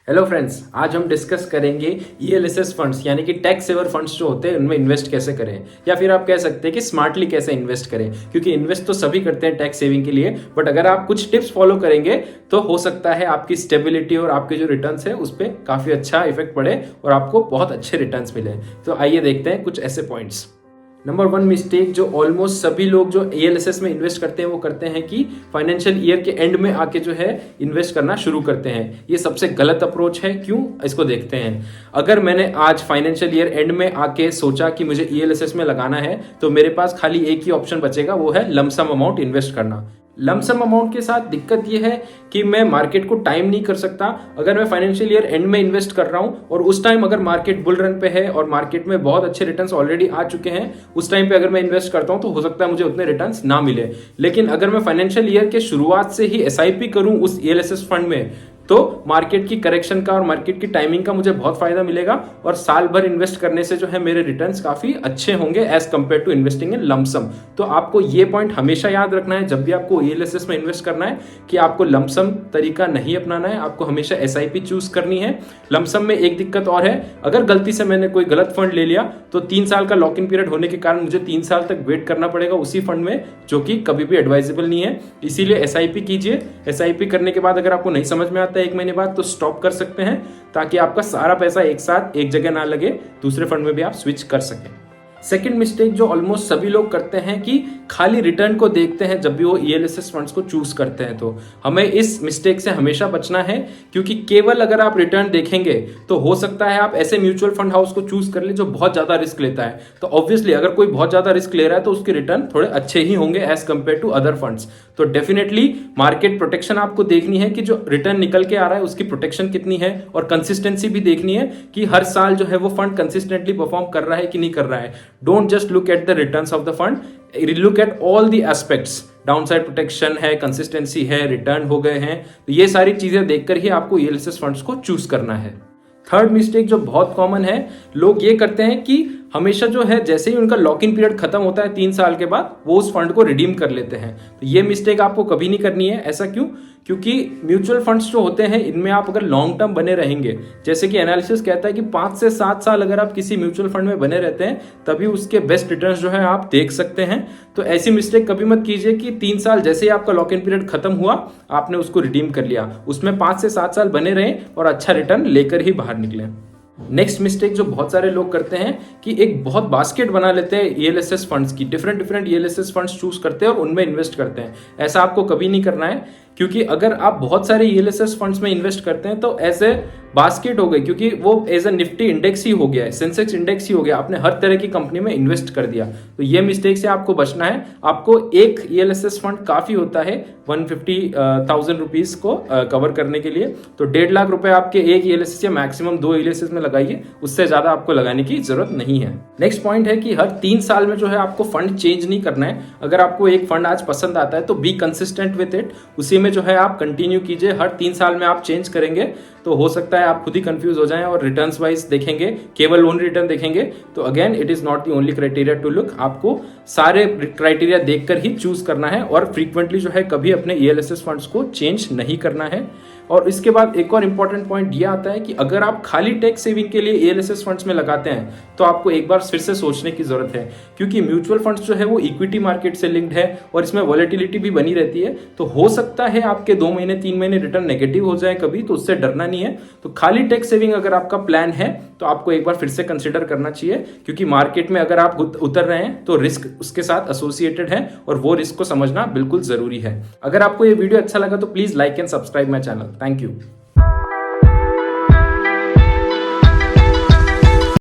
Hello friends, आज हम discuss करेंगे ईएलएसएस फंड्स यानी कि टैक्स सेवर फंड्स जो होते हैं उनमें इन्वेस्ट कैसे करें, या फिर आप कह सकते हैं कि स्मार्टली कैसे इन्वेस्ट करें। क्योंकि इन्वेस्ट तो सभी करते हैं टैक्स सेविंग के लिए, बट अगर आप कुछ टिप्स फॉलो करेंगे तो हो सकता है आपकी स्टेबिलिटी और आपके जो रिटर्न्स है उस पर काफी अच्छा इफेक्ट पड़े और आपको बहुत अच्छे रिटर्न्स मिले। तो आइए देखते हैं कुछ ऐसे पॉइंट्स। नंबर 1 मिस्टेक जो ऑलमोस्ट सभी लोग जो ईएलएसएस में इन्वेस्ट करते हैं वो करते हैं कि फाइनेंशियल ईयर के एंड में आके जो है इन्वेस्ट करना शुरू करते हैं। ये सबसे गलत अप्रोच है। क्यों, इसको देखते हैं। अगर मैंने आज फाइनेंशियल ईयर एंड में आके सोचा कि मुझे ईएलएसएस में लगाना है तो मेरे पास खाली एक ही ऑप्शन बचेगा, वो है लमसम अमाउंट इन्वेस्ट करना। लमसम अमाउंट के साथ दिक्कत यह है कि मैं मार्केट को टाइम नहीं कर सकता। अगर मैं फाइनेंशियल ईयर एंड में इन्वेस्ट कर रहा हूं और उस टाइम अगर मार्केट बुल रन पे है और मार्केट में बहुत अच्छे रिटर्न्स ऑलरेडी आ चुके हैं, उस टाइम पे अगर मैं इन्वेस्ट करता हूं तो हो सकता है मुझे उतने रिटर्न्स ना मिले। लेकिन अगर मैं फाइनेंशियल ईयर के शुरुआत से ही एसआईपी करूं उस ईएलएसएस फंड में तो मार्केट की करेक्शन का और मार्केट की टाइमिंग का मुझे बहुत फायदा मिलेगा और साल भर इन्वेस्ट करने से जो है मेरे रिटर्न्स काफी अच्छे होंगे as compare to investing in lump sum. तो आपको ये पॉइंट हमेशा याद रखना है जब भी आपको ईएलएसएस में इन्वेस्ट करना है कि आपको लमसम तरीका नहीं अपनाना है, आपको हमेशा एसआईपी चूज करनी है। लमसम में एक दिक्कत और है, अगर गलती से मैंने कोई गलत फंड ले लिया तो 3 साल का लॉक इन पीरियड होने के कारण मुझे 3 साल तक वेट करना पड़ेगा उसी फंड में, जो कि कभी भी एडवाइजेबल नहीं है। इसीलिए एसआईपी कीजिए। एसआईपी करने के बाद अगर आपको नहीं समझ में आता है 1 महीने बाद तो स्टॉप कर सकते हैं, ताकि आपका सारा पैसा एक साथ एक जगह ना लगे, दूसरे फंड में भी आप स्विच कर सकें। सेकेंड मिस्टेक जो ऑलमोस्ट सभी लोग करते हैं कि खाली रिटर्न को देखते हैं जब भी वो ईएलएसएस फंड्स को चूज करते हैं। तो हमें इस मिस्टेक से हमेशा बचना है, क्योंकि केवल अगर आप रिटर्न देखेंगे तो हो सकता है आप ऐसे म्यूचुअल फंड हाउस को चूज कर ले जो बहुत ज्यादा रिस्क लेता है। तो ऑब्वियसली अगर कोई बहुत ज्यादा रिस्क ले रहा है तो उसके रिटर्न थोड़े अच्छे ही होंगे as compare to other funds. तो डेफिनेटली मार्केट प्रोटेक्शन आपको देखनी है कि जो रिटर्न निकल के आ रहा है उसकी प्रोटेक्शन कितनी है, और कंसिस्टेंसी भी देखनी है कि हर साल जो है वो फंड कंसिस्टेंटली परफॉर्म कर रहा है कि नहीं कर रहा है। Don't just look at the returns of the fund, look at all the aspects. Downside protection है, कंसिस्टेंसी है, रिटर्न हो गए हैं, तो ये सारी चीजें देखकर ही आपको ईएलएसएस फंड्स को चूज करना है। थर्ड मिस्टेक जो बहुत कॉमन है, लोग ये करते हैं कि हमेशा जो है जैसे ही उनका लॉक इन पीरियड खत्म होता है 3 साल के बाद, वो उस फंड को रिडीम कर लेते हैं। तो ये मिस्टेक आपको कभी नहीं करनी है। ऐसा क्यों? क्योंकि म्यूचुअल फंड्स जो होते हैं इनमें आप अगर लॉन्ग टर्म बने रहेंगे, जैसे कि एनालिसिस कहता है कि 5 से 7 साल अगर आप किसी म्यूचुअल फंड में बने रहते हैं तभी उसके बेस्ट रिटर्न्स जो है आप देख सकते हैं। तो ऐसी मिस्टेक कभी मत कीजिए कि 3 साल जैसे ही आपका लॉक इन पीरियड खत्म हुआ आपने उसको रिडीम कर लिया। उसमें 5 से 7 साल बने रहें और अच्छा रिटर्न लेकर ही बाहर निकले। नेक्स्ट मिस्टेक जो बहुत सारे लोग करते हैं कि एक बहुत बास्केट बना लेते हैं ईएलएसएस फंड्स की, डिफरेंट ईएलएसएस फंड्स चूज करते हैं और उनमें इन्वेस्ट करते हैं। ऐसा आपको कभी नहीं करना है, क्योंकि अगर आप बहुत सारे ईएलएसएस फंड्स में इन्वेस्ट करते हैं तो ऐसे बास्केट हो गई, क्योंकि वो एज अ निफ्टी इंडेक्स ही हो गया है, सेंसेक्स इंडेक्स ही हो गया, आपने हर तरह की कंपनी में इन्वेस्ट कर दिया। तो ये मिस्टेक से आपको बचना है। आपको एक ईएलएसएस फंड काफी होता है 150,000 रुपीज को कवर करने के लिए। तो 1.5 लाख रुपए आपके एक ईएलएसएस या मैक्सिमम 2 ईएलएसएस में लगाइए, उससे ज्यादा आपको लगाने की जरूरत नहीं है। नेक्स्ट पॉइंट है कि हर 3 साल में जो है आपको फंड चेंज नहीं करना है। अगर आपको एक फंड आज पसंद आता है तो बी कंसिस्टेंट विद इट, उसी में जो है आप कंटिन्यू कीजिए। हर 3 साल में आप चेंज करेंगे तो हो सकता है आप खुद ही कंफ्यूज हो जाएं और रिटर्न्स वाइज देखेंगे, केवल लोन रिटर्न देखेंगे तो again it is not the only criteria to look. आपको सारे क्राइटेरिया देखकर ही चूज करना है और फ्रीक्वेंटली जो है कभी अपने ईएलएसएस फंड्स को चेंज नहीं करना है। और इसके बाद एक और इंपॉर्टेंट पॉइंट ये आता है कि अगर आप खाली टैक्स सेविंग के लिए ईएलएसएस फंड्स में लगाते हैं तो आपको एक बार फिर से सोचने की जरूरत है, क्योंकि म्यूचुअल फंड्स जो है वो इक्विटी मार्केट से लिंक्ड है और इसमें वॉलेटिलिटी भी बनी रहती है। तो हो सकता है आपके 2 महीने 3 महीने रिटर्न नेगेटिव हो जाए कभी, तो उससे डरना नहीं है। तो खाली टैक्स सेविंग अगर आपका प्लान है तो आपको एक बार फिर से कंसिडर करना चाहिए, क्योंकि मार्केट में अगर आप उतर रहे हैं तो रिस्क उसके साथ एसोसिएटेड है और वो रिस्क को समझना बिल्कुल जरूरी है। अगर आपको ये वीडियो अच्छा लगा तो please like and subscribe my channel. Thank you.